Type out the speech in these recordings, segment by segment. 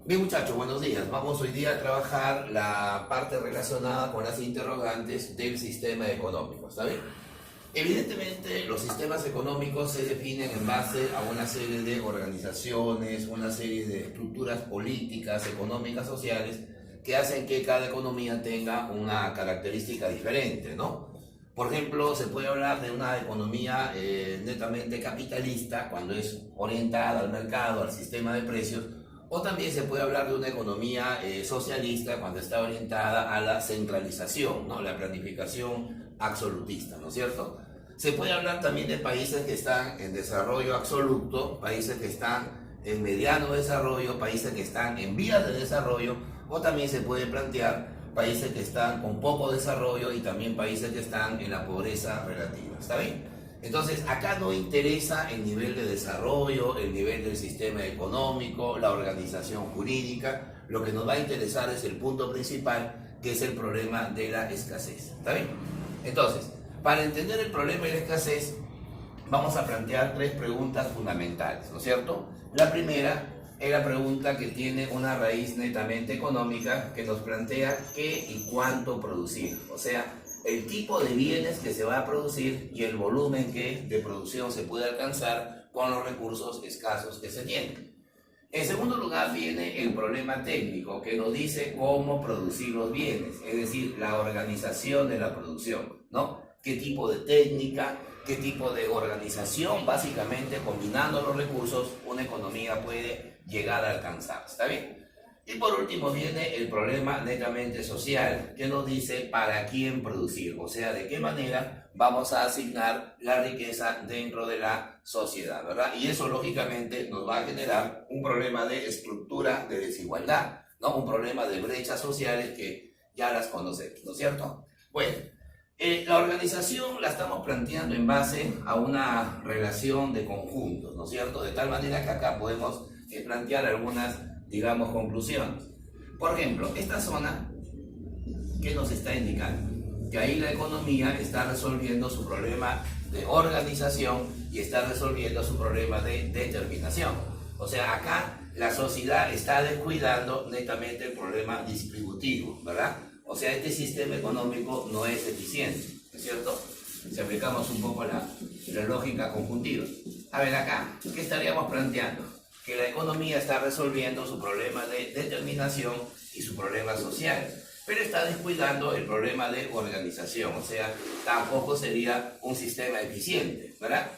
Bien muchachos, buenos días. Vamos hoy día a trabajar la parte relacionada con las interrogantes del sistema económico, ¿está bien? Evidentemente los sistemas económicos se definen en base a una serie de organizaciones, una serie de estructuras políticas, económicas, sociales, que hacen que cada economía tenga una característica diferente, ¿no? Por ejemplo, se puede hablar de una economía netamente capitalista cuando es orientada al mercado, al sistema de precios, o también se puede hablar de una economía socialista cuando está orientada a la centralización, ¿no? La planificación absolutista, ¿no es cierto? Se puede hablar también de países que están en desarrollo absoluto, países que están en mediano desarrollo, países que están en vías de desarrollo, o también se puede plantear países que están con poco desarrollo y también países que están en la pobreza relativa. ¿Está bien? Entonces, acá no interesa el nivel de desarrollo, el nivel del sistema económico, la organización jurídica. Lo que nos va a interesar es el punto principal, que es el problema de la escasez. ¿Está bien? Entonces, para entender el problema de la escasez, vamos a plantear tres preguntas fundamentales, ¿no es cierto? La primera es la pregunta que tiene una raíz netamente económica, que nos plantea qué y cuánto producir. O sea, el tipo de bienes que se va a producir y el volumen que de producción se puede alcanzar con los recursos escasos que se tienen. En segundo lugar viene el problema técnico, que nos dice cómo producir los bienes, es decir, la organización de la producción, ¿no? ¿Qué tipo de técnica, qué tipo de organización, básicamente combinando los recursos, una economía puede llegar a alcanzar? ¿Está bien? Y por último viene el problema netamente social, que nos dice para quién producir, o sea, de qué manera vamos a asignar la riqueza dentro de la sociedad, ¿verdad? Y eso lógicamente nos va a generar un problema de estructura de desigualdad, ¿no? Un problema de brechas sociales que ya las conocemos, ¿no es cierto? Bueno, la organización la estamos planteando en base a una relación de conjuntos, ¿no es cierto? De tal manera que acá podemos plantear algunas, digamos, conclusiones. Por ejemplo, esta zona, ¿qué nos está indicando? Que ahí la economía está resolviendo su problema de organización y está resolviendo su problema de determinación. O sea, acá la sociedad está descuidando netamente el problema distributivo, ¿verdad? O sea, este sistema económico no es eficiente, ¿no es cierto? Si aplicamos un poco la lógica conjuntiva. A ver, acá, ¿qué estaríamos planteando? Que la economía está resolviendo su problema de determinación y su problema social, pero está descuidando el problema de organización, o sea, tampoco sería un sistema eficiente, ¿verdad?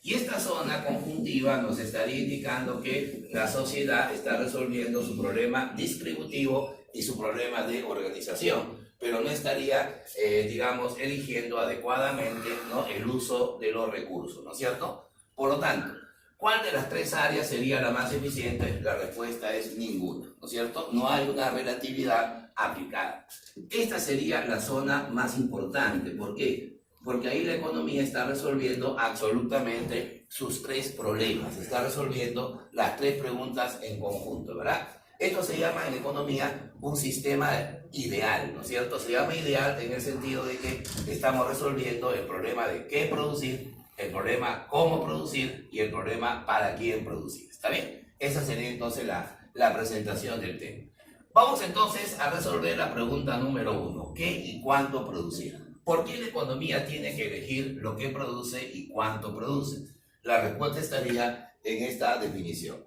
Y esta zona conjuntiva nos estaría indicando que la sociedad está resolviendo su problema distributivo y su problema de organización, pero no estaría, digamos, eligiendo adecuadamente, ¿no?, el uso de los recursos, ¿no es cierto? Por lo tanto, ¿cuál de las tres áreas sería la más eficiente? La respuesta es ninguna, ¿no es cierto? No hay una relatividad aplicada. Esta sería la zona más importante. ¿Por qué? Porque ahí la economía está resolviendo absolutamente sus tres problemas, está resolviendo las tres preguntas en conjunto, ¿verdad? Esto se llama en economía un sistema ideal, ¿no es cierto? Se llama ideal en el sentido de que estamos resolviendo el problema de qué producir, el problema cómo producir y el problema para quién producir. ¿Está bien? Esa sería entonces la presentación del tema. Vamos entonces a resolver la pregunta número 1. ¿Qué y cuánto producir? ¿Por qué la economía tiene que elegir lo que produce y cuánto produce? La respuesta estaría en esta definición.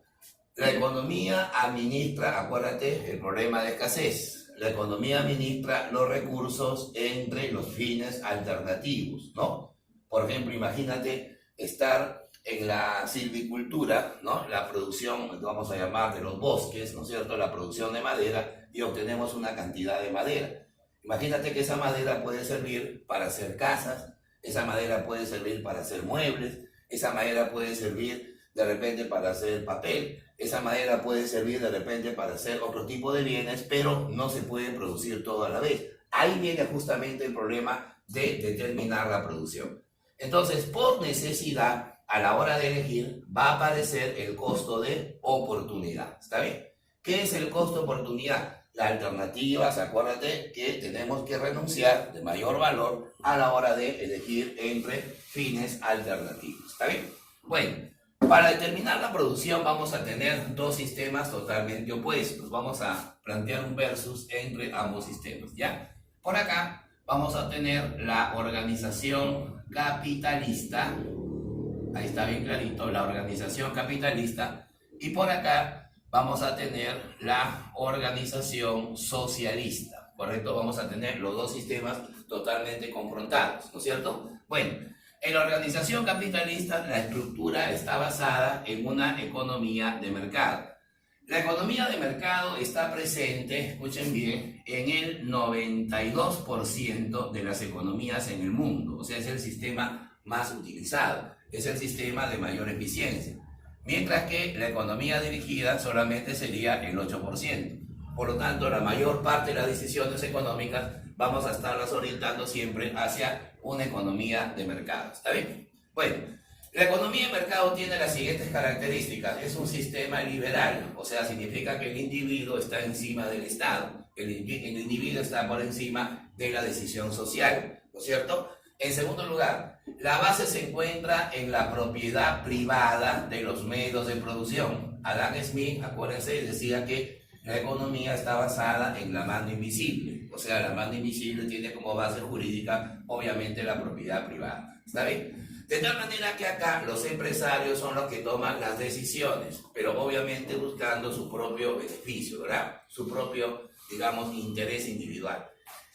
La economía administra, acuérdate, el problema de escasez. La economía administra los recursos entre los fines alternativos, ¿no? Por ejemplo, imagínate estar en la silvicultura, ¿no? La producción, vamos a llamar, de los bosques, ¿no es cierto? La producción de madera, y obtenemos una cantidad de madera. Imagínate que esa madera puede servir para hacer casas, esa madera puede servir para hacer muebles, esa madera puede servir de repente para hacer papel, esa madera puede servir de repente para hacer otro tipo de bienes, pero no se puede producir todo a la vez. Ahí viene justamente el problema de determinar la producción. Entonces, por necesidad, a la hora de elegir, va a aparecer el costo de oportunidad. ¿Está bien? ¿Qué es el costo de oportunidad? Las alternativas, acuérdate que tenemos que renunciar de mayor valor a la hora de elegir entre fines alternativos. ¿Está bien? Bueno, Para determinar la producción vamos a tener dos sistemas totalmente opuestos. Vamos a plantear un versus entre ambos sistemas, ¿ya? Por acá vamos a tener la organización capitalista. Ahí está bien clarito, la organización capitalista. Y por acá vamos a tener la organización socialista, ¿correcto? Vamos a tener los dos sistemas totalmente confrontados, ¿no es cierto? Bueno, en la organización capitalista la estructura está basada en una economía de mercado. La economía de mercado está presente, escuchen bien, en el 92% de las economías en el mundo. O sea, es el sistema más utilizado, es el sistema de mayor eficiencia. Mientras que la economía dirigida solamente sería el 8%. Por lo tanto, la mayor parte de las decisiones económicas vamos a estarlas orientando siempre hacia una economía de mercado. ¿Está bien? Bueno, la economía de mercado tiene las siguientes características. Es un sistema liberal, o sea, significa que el individuo está encima del Estado. El individuo está por encima de la decisión social, ¿no es cierto? En segundo lugar, la base se encuentra en la propiedad privada de los medios de producción. Adam Smith, acuérdense, decía que la economía está basada en la mano invisible. O sea, la mano invisible tiene como base jurídica, obviamente, la propiedad privada. ¿Está bien? De tal manera que acá los empresarios son los que toman las decisiones, pero obviamente buscando su propio beneficio, ¿verdad? Su propio, digamos, interés individual.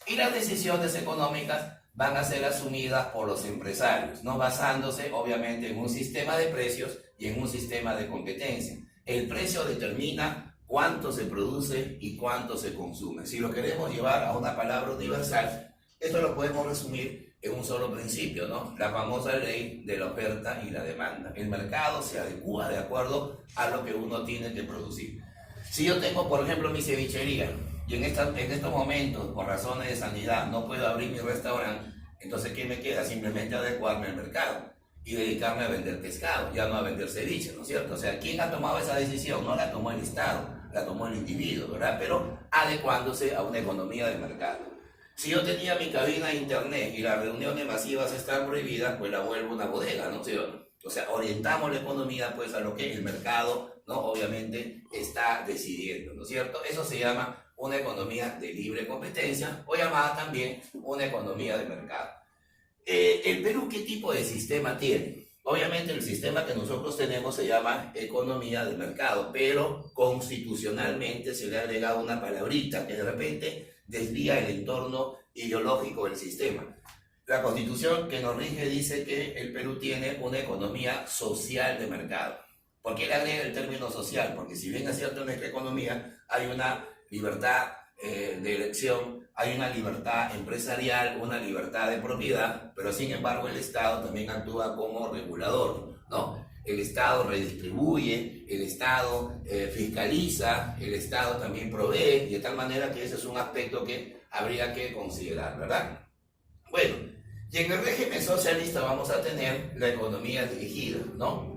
Y las decisiones económicas van a ser asumidas por los empresarios, no basándose obviamente en un sistema de precios y en un sistema de competencia. El precio determina cuánto se produce y cuánto se consume. Si lo queremos llevar a una palabra universal, esto lo podemos resumir en un solo principio, ¿no? La famosa ley de la oferta y la demanda. El mercado se adecúa de acuerdo a lo que uno tiene que producir. Si yo tengo, por ejemplo, mi cevichería, y en estos momentos, por razones de sanidad, no puedo abrir mi restaurante, entonces, ¿qué me queda? Simplemente adecuarme al mercado y dedicarme a vender pescado, ya no a vender ceviche, ¿no es cierto? O sea, ¿quién ha tomado esa decisión? No la tomó el Estado, la tomó el individuo, ¿verdad? Pero adecuándose a una economía de mercado. Si yo tenía mi cabina de internet y las reuniones masivas están prohibidas, pues la vuelvo una bodega, ¿no es cierto? O sea, orientamos la economía pues a lo que el mercado, ¿no? Obviamente está decidiendo, ¿no es cierto? Eso se llama una economía de libre competencia o llamada también una economía de mercado. ¿El Perú qué tipo de sistema tiene? Obviamente el sistema que nosotros tenemos se llama economía de mercado, pero constitucionalmente se le ha agregado una palabrita que de repente desvía el entorno ideológico del sistema. La Constitución que nos rige dice que el Perú tiene una economía social de mercado. ¿Por qué le agrega el término social? Porque si bien es cierto en nuestra economía hay una libertad de elección, hay una libertad empresarial, una libertad de propiedad, pero sin embargo el Estado también actúa como regulador, ¿no? El Estado redistribuye, el Estado fiscaliza, el Estado también provee, y de tal manera que ese es un aspecto que habría que considerar, ¿verdad? Bueno, y en el régimen socialista vamos a tener la economía dirigida, ¿no?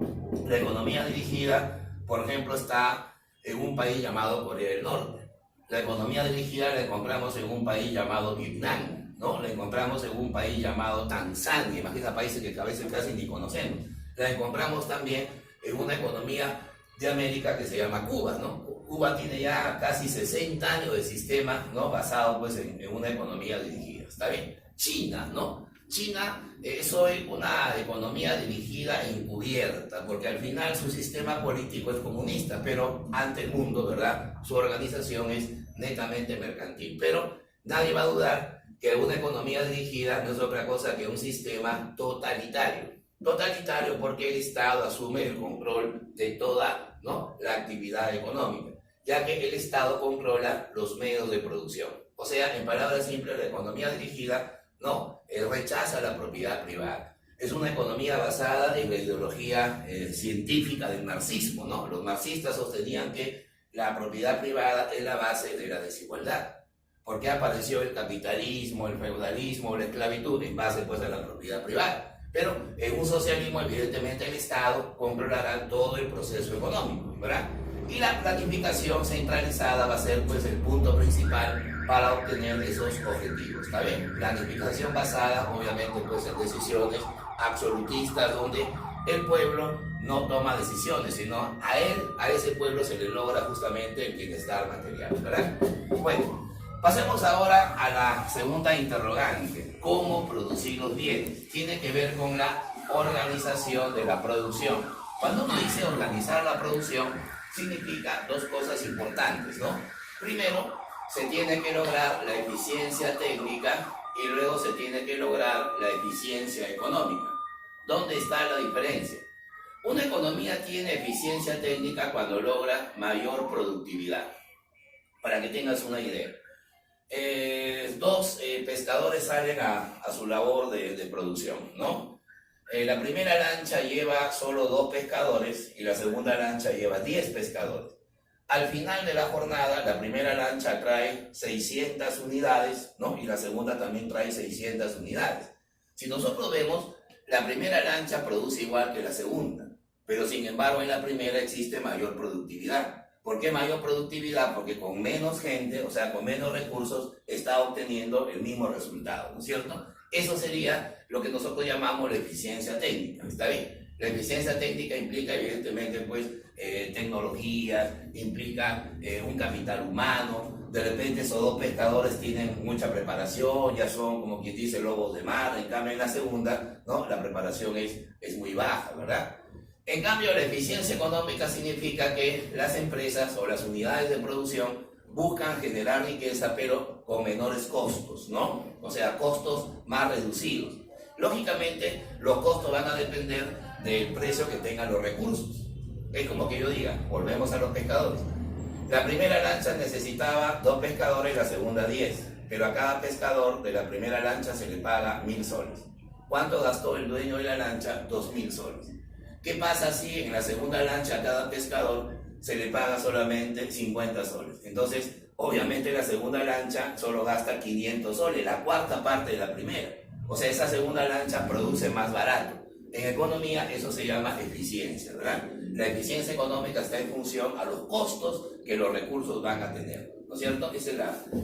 La economía dirigida, por ejemplo, está en un país llamado Corea del Norte. La economía dirigida la encontramos en un país llamado Vietnam, ¿no? La encontramos en un país llamado Tanzania, imagina países que a veces casi ni conocemos. La encontramos también en una economía de América que se llama Cuba, ¿no? Cuba tiene ya casi 60 años de sistema, ¿no? Basado pues en una economía dirigida, ¿está bien? China, ¿no? China es hoy una economía dirigida e encubierta, porque al final su sistema político es comunista, pero ante el mundo, ¿verdad? Su organización es netamente mercantil. Pero nadie va a dudar que una economía dirigida no es otra cosa que un sistema totalitario. Totalitario porque el Estado asume el control de toda, ¿no? La actividad económica, ya que el Estado controla los medios de producción. O sea, en palabras simples, la economía dirigida no, rechaza la propiedad privada. Es una economía basada en la ideología científica del marxismo, ¿no? Los marxistas sostenían que la propiedad privada es la base de la desigualdad. ¿Por qué apareció el capitalismo, el feudalismo, la esclavitud? En base pues a la propiedad privada. Pero en un socialismo, evidentemente, el Estado controlará todo el proceso económico, ¿verdad? Y la planificación centralizada va a ser pues el punto principal para obtener esos objetivos, ¿está bien? Planificación basada, obviamente, pues en decisiones absolutistas donde el pueblo no toma decisiones, sino a él, a ese pueblo se le logra justamente el bienestar material, ¿verdad? Bueno, pasemos ahora a la segunda interrogante, ¿cómo producir los bienes? Tiene que ver con la organización de la producción. Cuando uno dice organizar la producción, significa dos cosas importantes, ¿no? Primero, se tiene que lograr la eficiencia técnica y luego se tiene que lograr la eficiencia económica. ¿Dónde está la diferencia? Una economía tiene eficiencia técnica cuando logra mayor productividad. Para que tengas una idea. Dos pescadores salen a su labor de producción, ¿no? La primera lancha lleva solo 2 pescadores y la segunda lancha lleva 10 pescadores. Al final de la jornada, la primera lancha trae 600 unidades, ¿no? Y la segunda también trae 600 unidades. Si nosotros vemos, la primera lancha produce igual que la segunda, pero sin embargo en la primera existe mayor productividad. ¿Por qué mayor productividad? Porque con menos gente, o sea, con menos recursos, está obteniendo el mismo resultado, ¿no es cierto? Eso sería lo que nosotros llamamos la eficiencia técnica, ¿está bien? La eficiencia técnica implica evidentemente pues tecnologías, implica un capital humano. De repente esos 2 pescadores tienen mucha preparación, ya son como quien dice lobos de mar. En cambio en la segunda, ¿no? La preparación es muy baja, ¿verdad? En cambio la eficiencia económica significa que las empresas o las unidades de producción buscan generar riqueza pero con menores costos, ¿no? O sea, costos más reducidos. Lógicamente los costos van a depender del precio que tengan los recursos. Es como que yo diga, volvemos a los pescadores. La primera lancha necesitaba 2 pescadores y la segunda 10, pero a cada pescador de la primera lancha se le paga 1000 soles. ¿Cuánto gastó el dueño de la lancha? 2000 soles. ¿Qué pasa si en la segunda lancha a cada pescador se le paga solamente 50 soles? Entonces, obviamente la segunda lancha solo gasta 500 soles, la cuarta parte de la primera. O sea, esa segunda lancha produce más barato. En economía eso se llama eficiencia, ¿verdad? La eficiencia económica está en función a los costos que los recursos van a tener, ¿no es cierto? Esa es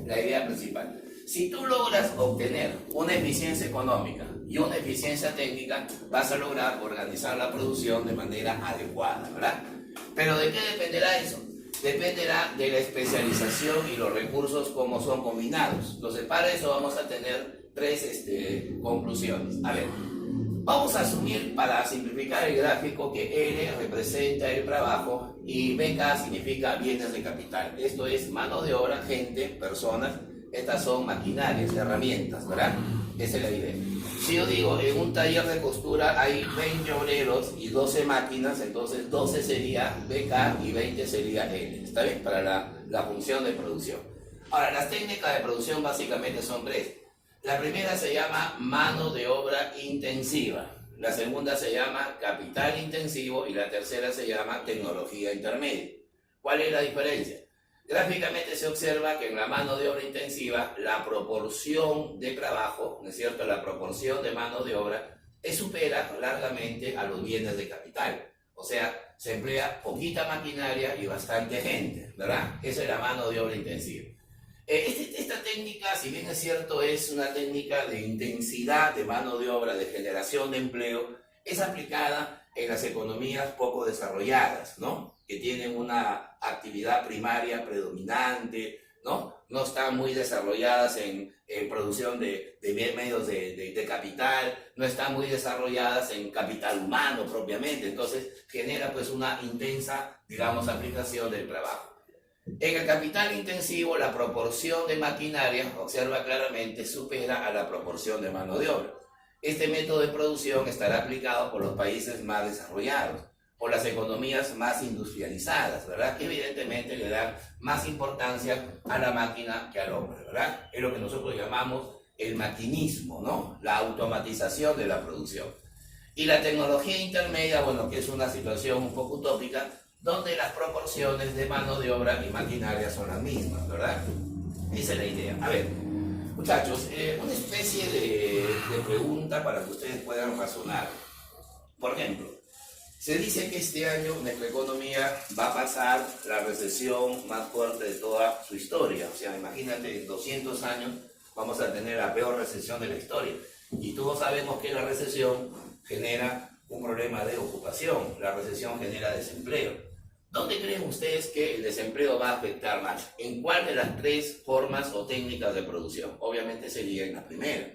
la idea principal. Si tú logras obtener una eficiencia económica y una eficiencia técnica, vas a lograr organizar la producción de manera adecuada, ¿verdad? Pero ¿de qué dependerá eso? Dependerá de la especialización y los recursos como son combinados. Entonces, para eso vamos a tener 3 conclusiones. A ver, vamos a asumir, para simplificar el gráfico, que L representa el trabajo y BK significa bienes de capital. Esto es mano de obra, gente, personas. Estas son maquinarias, herramientas, ¿verdad? Esa es la idea. Si yo digo, en un taller de costura hay 20 obreros y 12 máquinas, entonces 12 sería BK y 20 sería L. ¿Está bien? Para la función de producción. Ahora, las técnicas de producción básicamente son 3. La primera se llama mano de obra intensiva, la segunda se llama capital intensivo y la tercera se llama tecnología intermedia. ¿Cuál es la diferencia? Gráficamente se observa que en la mano de obra intensiva la proporción de trabajo, ¿no es cierto?, la proporción de mano de obra supera largamente a los bienes de capital. O sea, se emplea poquita maquinaria y bastante gente, ¿verdad? Esa es la mano de obra intensiva. Esta técnica, si bien es cierto, es una técnica de intensidad de mano de obra, de generación de empleo, es aplicada en las economías poco desarrolladas, ¿no? Que tienen una actividad primaria predominante, ¿no? No están muy desarrolladas en producción de medios de capital, no están muy desarrolladas en capital humano propiamente, entonces genera pues una intensa, digamos, aplicación del trabajo. En el capital intensivo, la proporción de maquinaria, observa claramente, supera a la proporción de mano de obra. Este método de producción estará aplicado por los países más desarrollados, por las economías más industrializadas, ¿verdad? Que evidentemente le dan más importancia a la máquina que al hombre, ¿verdad? Es lo que nosotros llamamos el maquinismo, ¿no? La automatización de la producción. Y la tecnología intermedia, bueno, que es una situación un poco utópica, donde las proporciones de mano de obra y maquinaria son las mismas, ¿verdad? Esa es la idea. A ver, muchachos, una especie de pregunta para que ustedes puedan razonar. Por ejemplo, se dice que este año nuestra economía va a pasar la recesión más fuerte de toda su historia. O sea, imagínate, en 200 años vamos a tener la peor recesión de la historia. Y todos sabemos que la recesión genera un problema de ocupación. La recesión genera desempleo. ¿Dónde creen ustedes que el desempleo va a afectar más? ¿En cuál de las tres formas o técnicas de producción? Obviamente sería en la primera.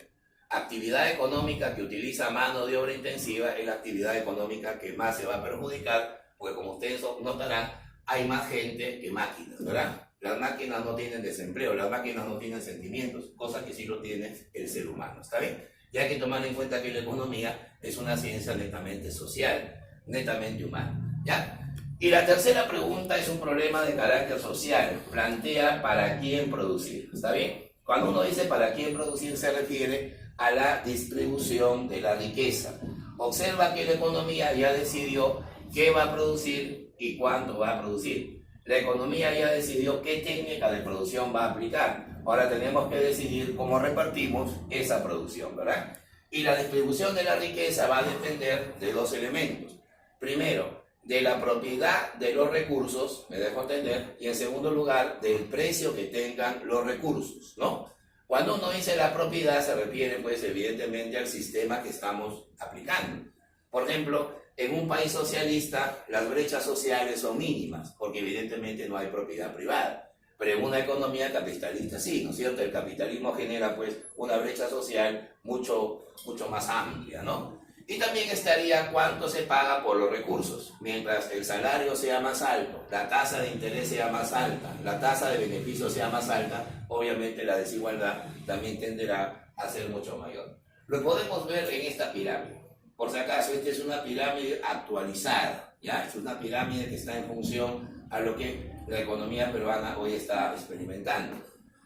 Actividad económica que utiliza mano de obra intensiva es la actividad económica que más se va a perjudicar, porque como ustedes notarán, hay más gente que máquinas, ¿verdad? Las máquinas no tienen desempleo, las máquinas no tienen sentimientos, cosa que sí lo tiene el ser humano, ¿está bien? Y hay que tomar en cuenta que la economía es una ciencia netamente social, netamente humana, ¿ya? Y la tercera pregunta es un problema de carácter social, plantea para quién producir, ¿está bien? Cuando uno dice para quién producir se refiere a la distribución de la riqueza. Observa que la economía ya decidió qué va a producir y cuánto va a producir. La economía ya decidió qué técnica de producción va a aplicar. Ahora tenemos que decidir cómo repartimos esa producción, ¿verdad? Y la distribución de la riqueza va a depender de dos elementos. Primero, de la propiedad de los recursos, me dejo entender, y en segundo lugar, del precio que tengan los recursos, ¿no? Cuando uno dice la propiedad se refiere, pues, evidentemente al sistema que estamos aplicando. Por ejemplo, en un país socialista, las brechas sociales son mínimas, porque evidentemente no hay propiedad privada. Pero en una economía capitalista sí, ¿no es cierto? El capitalismo genera, pues, una brecha social mucho más amplia, ¿no? Y también estaría cuánto se paga por los recursos. Mientras el salario sea más alto, la tasa de interés sea más alta, la tasa de beneficio sea más alta, obviamente la desigualdad también tenderá a ser mucho mayor. Lo podemos ver en esta pirámide. Por si acaso, esta es una pirámide actualizada, ¿ya? Es una pirámide que está en función a lo que la economía peruana hoy está experimentando.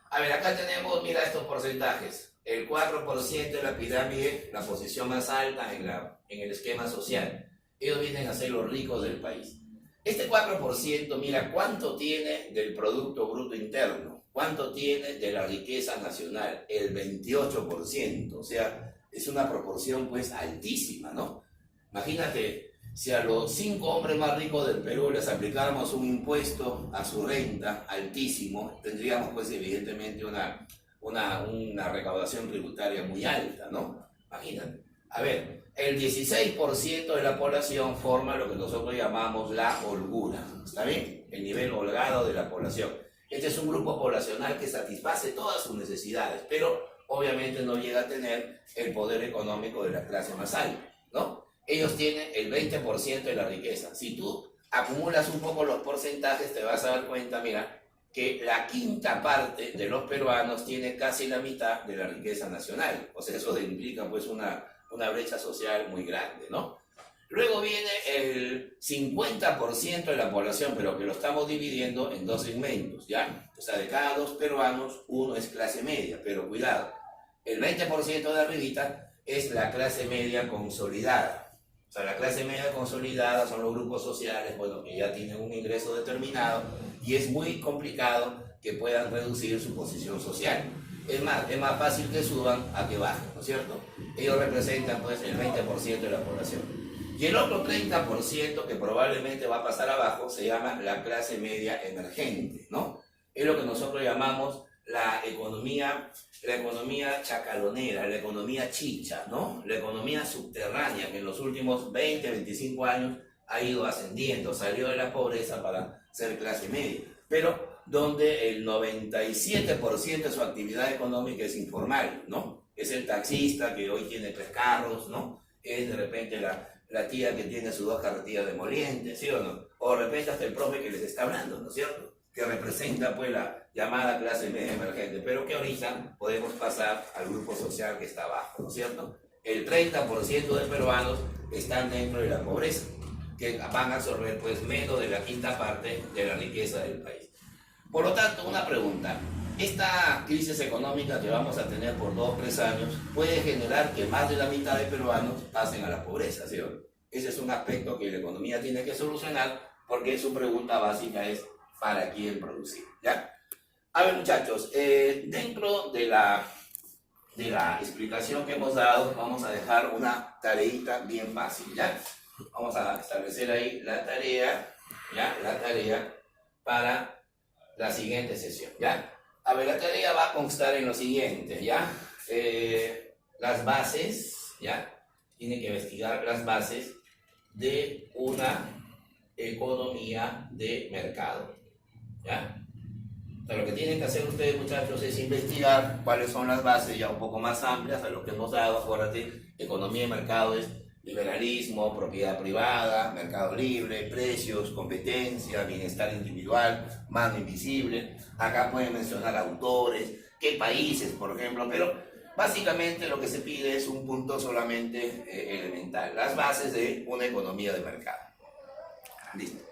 A ver, acá tenemos, mira estos porcentajes. El 4% de la pirámide, la posición más alta en el esquema social. Ellos vienen a ser los ricos del país. Este 4%, mira cuánto tiene del Producto Bruto Interno, cuánto tiene de la riqueza nacional, el 28%. O sea, es una proporción pues altísima, ¿no? Imagínate, si a los 5 hombres más ricos del Perú les aplicáramos un impuesto a su renta altísimo, tendríamos pues evidentemente una recaudación tributaria muy alta, ¿no? Imagínate. A ver, el 16% de la población forma lo que nosotros llamamos la holgura, ¿está bien? El nivel holgado de la población. Este es un grupo poblacional que satisface todas sus necesidades, pero obviamente no llega a tener el poder económico de la clase más alta, ¿no? Ellos tienen el 20% de la riqueza. Si tú acumulas un poco los porcentajes, te vas a dar cuenta, mira, que la quinta parte de los peruanos tiene casi la mitad de la riqueza nacional. O sea, eso implica pues una brecha social muy grande, ¿no? Luego viene el 50% de la población, pero que lo estamos dividiendo en dos segmentos, ¿ya? O sea, de cada 2 peruanos, uno es clase media, pero cuidado, el 20% de arribita es la clase media consolidada. O sea, la clase media consolidada son los grupos sociales, bueno, que ya tienen un ingreso determinado y es muy complicado que puedan reducir su posición social. Es más fácil que suban a que bajen, ¿no es cierto? Ellos representan pues el 20% de la población. Y el otro 30% que probablemente va a pasar abajo se llama la clase media emergente, ¿no? Es lo que nosotros llamamos la economía chacalonera, la economía chicha, ¿no? La economía subterránea que en los últimos 20, 25 años ha ido ascendiendo, salió de la pobreza para ser clase media, pero donde el 97% de su actividad económica es informal, ¿no? Es el taxista que hoy tiene 3 carros, ¿no? Es de repente la tía que tiene sus 2 carretillas de moliente, ¿sí o no? O de repente hasta el profe que les está hablando, ¿no es cierto? Que representa pues la llamada clase media emergente, pero que ahorita podemos pasar al grupo social que está abajo, ¿no es cierto? El 30% de peruanos están dentro de la pobreza, que van a absorber pues menos de la quinta parte de la riqueza del país. Por lo tanto, una pregunta, esta crisis económica que vamos a tener por 2 o 3 años puede generar que más de la mitad de peruanos pasen a la pobreza, ¿sí o no? Ese es un aspecto que la economía tiene que solucionar, porque su pregunta básica es ¿para quién producir? ¿Ya? A ver, muchachos, dentro de la explicación que hemos dado, vamos a dejar una tareita bien fácil, ¿ya? Vamos a establecer ahí la tarea, ¿ya? La tarea para la siguiente sesión, ¿ya? A ver, la tarea va a constar en lo siguiente, ¿ya? Las bases, ¿ya? Tiene que investigar las bases de una economía de mercado. ¿Ya? O sea, lo que tienen que hacer ustedes, muchachos, es investigar cuáles son las bases ya un poco más amplias a lo que hemos dado. Acuérdate, economía de mercado es liberalismo, propiedad privada, mercado libre, precios, competencia, bienestar individual, mano invisible. Acá pueden mencionar autores, qué países, por ejemplo, pero básicamente lo que se pide es un punto solamente elemental, las bases de una economía de mercado. Listo.